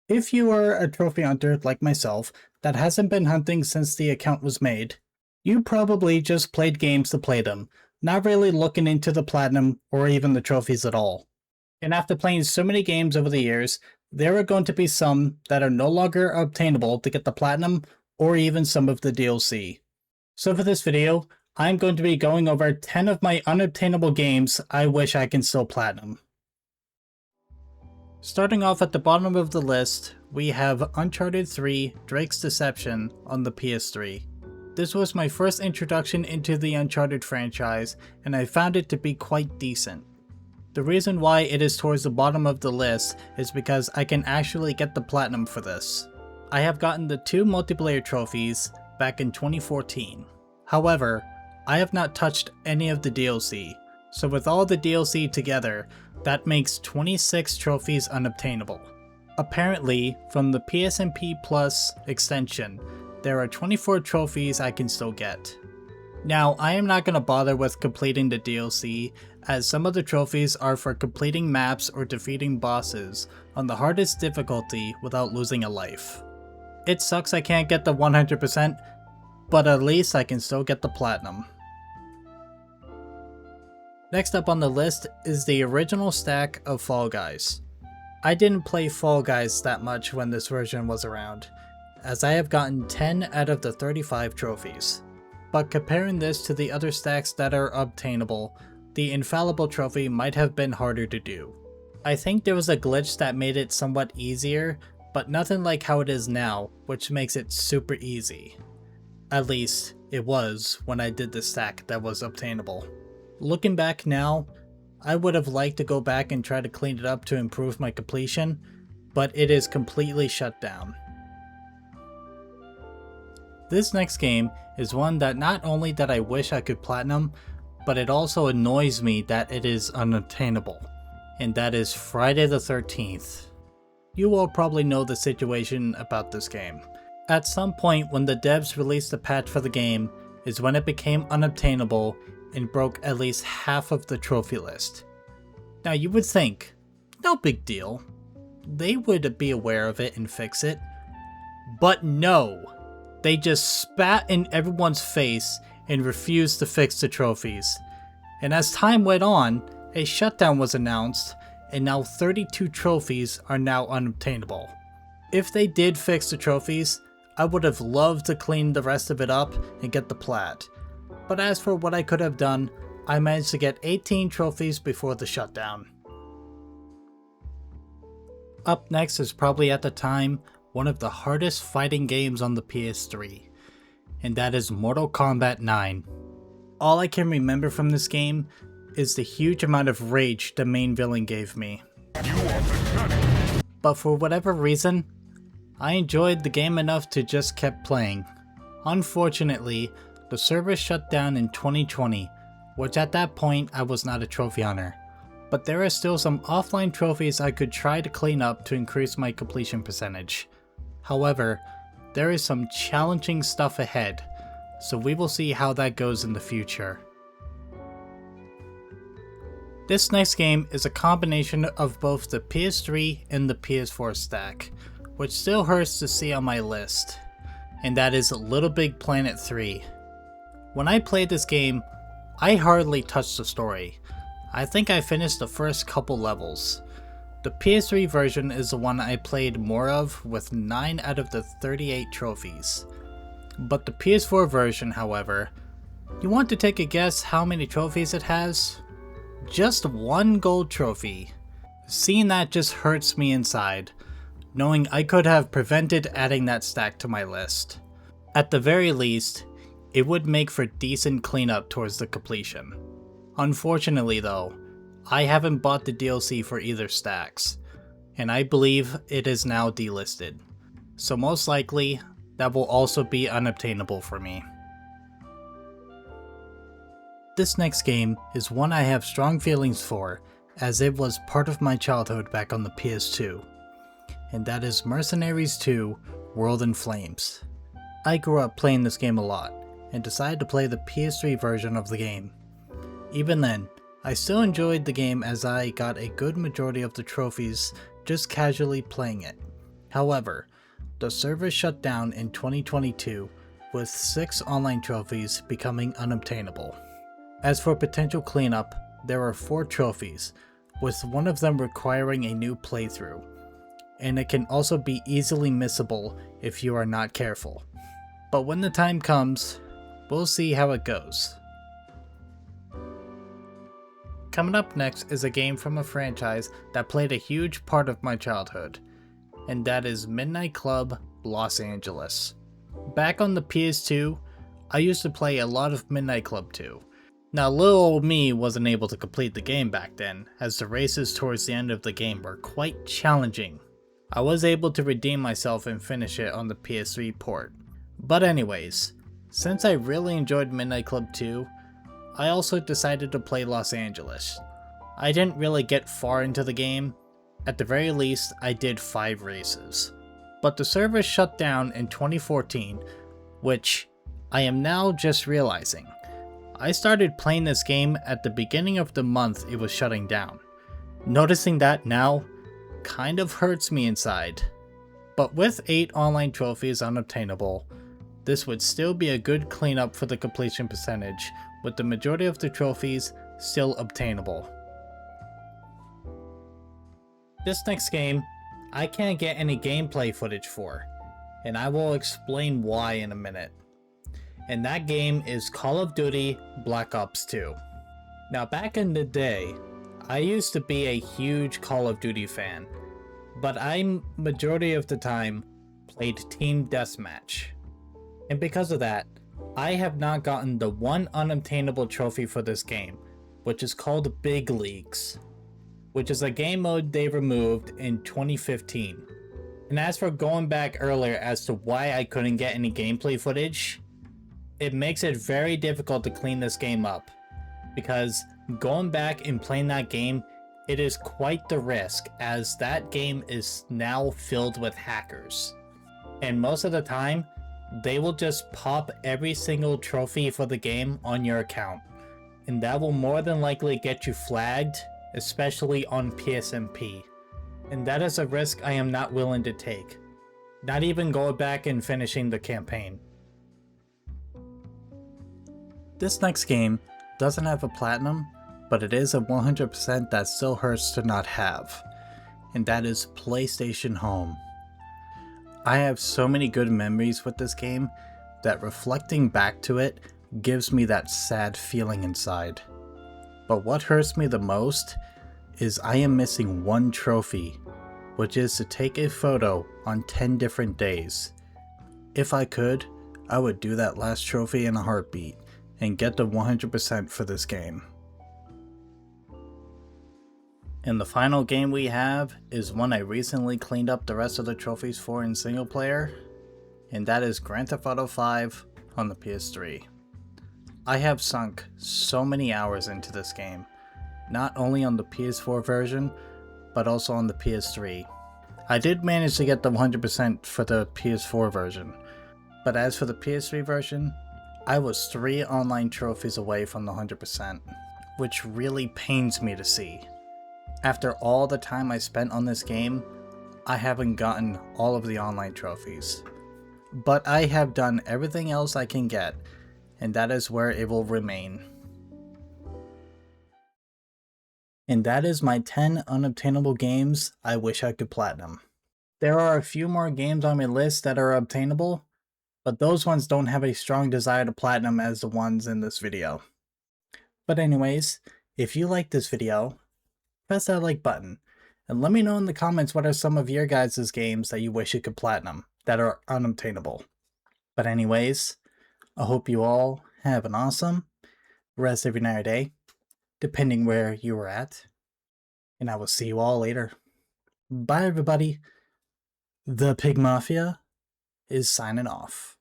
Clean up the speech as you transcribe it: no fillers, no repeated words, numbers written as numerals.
If you are a trophy hunter like myself that hasn't been hunting since the account was made, you probably just played games to play them, not really looking into the platinum or even the trophies at all. And after playing so many games over the years, there are going to be some that are no longer obtainable to get the platinum or even some of the DLC. So for this video, I'm going to be going over 10 of my unobtainable games I wish I can still platinum. Starting off at the bottom of the list, we have Uncharted 3 Drake's Deception on the PS3. This was my first introduction into the Uncharted franchise, and I found it to be quite decent. The reason why it is towards the bottom of the list is because I can actually get the platinum for this. I have gotten the 2 multiplayer trophies back in 2014. However, I have not touched any of the DLC, so with all the DLC together, that makes 26 trophies unobtainable. Apparently, from the PSNP Plus extension, there are 24 trophies I can still get. Now, I am not going to bother with completing the DLC, as some of the trophies are for completing maps or defeating bosses on the hardest difficulty without losing a life. It sucks I can't get the 100%, but at least I can still get the platinum. Next up on the list is the original stack of Fall Guys. I didn't play Fall Guys that much when this version was around, as I have gotten 10 out of the 35 trophies. But comparing this to the other stacks that are obtainable, the Infallible trophy might have been harder to do. I think there was a glitch that made it somewhat easier, but nothing like how it is now, which makes it super easy. At least, it was when I did the stack that was obtainable. Looking back now, I would have liked to go back and try to clean it up to improve my completion, but it is completely shut down. This next game is one that not only that I wish I could platinum, but it also annoys me that it is unobtainable, and that is Friday the 13th. You all probably know the situation about this game. At some point when the devs released the patch for the game is when it became unobtainable and broke at least half of the trophy list. Now you would think, no big deal, they would be aware of it and fix it, but no, they just spat in everyone's face and refused to fix the trophies. And as time went on, a shutdown was announced, and now 32 trophies are now unobtainable. If they did fix the trophies, I would have loved to clean the rest of it up and get the plat. But as for what I could have done, I managed to get 18 trophies before the shutdown. Up next is probably at the time one of the hardest fighting games on the PS3, and that is Mortal Kombat 9. All I can remember from this game is the huge amount of rage the main villain gave me. But for whatever reason, I enjoyed the game enough to just kept playing. Unfortunately, the server shut down in 2020, which at that point I was not a trophy hunter. But there are still some offline trophies I could try to clean up to increase my completion percentage. However, there is some challenging stuff ahead, so we will see how that goes in the future. This next game is a combination of both the PS3 and the PS4 stack, which still hurts to see on my list, and that is Little Big Planet 3. When I played this game, I hardly touched the story. I think I finished the first couple levels. The PS3 version is the one I played more of with 9 out of the 38 trophies. But the PS4 version, however, you want to take a guess how many trophies it has? Just 1 gold trophy. Seeing that just hurts me inside, knowing I could have prevented adding that stack to my list. At the very least, it would make for decent cleanup towards the completion. Unfortunately though, I haven't bought the DLC for either stacks, and I believe it is now delisted. So most likely, that will also be unobtainable for me. This next game is one I have strong feelings for, as it was part of my childhood back on the PS2, and that is Mercenaries 2 World in Flames. I grew up playing this game a lot, and decided to play the PS3 version of the game. Even then, I still enjoyed the game as I got a good majority of the trophies just casually playing it. However, the server shut down in 2022 with 6 online trophies becoming unobtainable. As for potential cleanup, there are 4 trophies, with one of them requiring a new playthrough, and it can also be easily missable if you are not careful. But when the time comes, we'll see how it goes. Coming up next is a game from a franchise that played a huge part of my childhood, and that is Midnight Club Los Angeles. Back on the PS2, I used to play a lot of Midnight Club 2. Now little old me wasn't able to complete the game back then, as the races towards the end of the game were quite challenging. I was able to redeem myself and finish it on the PS3 port. But anyways, since I really enjoyed Midnight Club 2, I also decided to play Los Angeles. I didn't really get far into the game. At the very least, I did 5 races. But the server shut down in 2014, which I am now just realizing. I started playing this game at the beginning of the month it was shutting down. Noticing that now kind of hurts me inside. But with 8 online trophies unobtainable, this would still be a good cleanup for the completion percentage, with the majority of the trophies still obtainable. This next game, I can't get any gameplay footage for, and I will explain why in a minute. And that game is Call of Duty Black Ops 2. Now back in the day, I used to be a huge Call of Duty fan, but I majority of the time played Team Deathmatch. And because of that, I have not gotten the one unobtainable trophy for this game, which is called Big Leagues, which is a game mode they removed in 2015. And as for going back earlier as to why I couldn't get any gameplay footage, it makes it very difficult to clean this game up, because going back and playing that game, it is quite the risk, as that game is now filled with hackers. And most of the time, they will just pop every single trophy for the game on your account, and that will more than likely get you flagged, especially on PSMP. And that is a risk I am not willing to take, not even going back and finishing the campaign. This next game doesn't have a platinum, but it is a 100% that still hurts to not have, and that is PlayStation Home. I have so many good memories with this game that reflecting back to it gives me that sad feeling inside. But what hurts me the most is I am missing one trophy, which is to take a photo on 10 different days. If I could, I would do that last trophy in a heartbeat and get the 100% for this game. And the final game we have is one I recently cleaned up the rest of the trophies for in single player, and that is Grand Theft Auto 5 on the PS3. I have sunk so many hours into this game, not only on the PS4 version, but also on the PS3. I did manage to get the 100% for the PS4 version, but as for the PS3 version, I was 3 online trophies away from the 100%, which really pains me to see. After all the time I spent on this game, I haven't gotten all of the online trophies. But I have done everything else I can get, and that is where it will remain. And that is my 10 unobtainable games I wish I could platinum. There are a few more games on my list that are obtainable, but those ones don't have a strong desire to platinum as the ones in this video. But anyways, if you like this video, press that like button, and let me know in the comments what are some of your guys' games that you wish you could platinum that are unobtainable. But anyways, I hope you all have an awesome rest of your night or day, depending where you are at, and I will see you all later. Bye everybody. The Pig Mafia is signing off.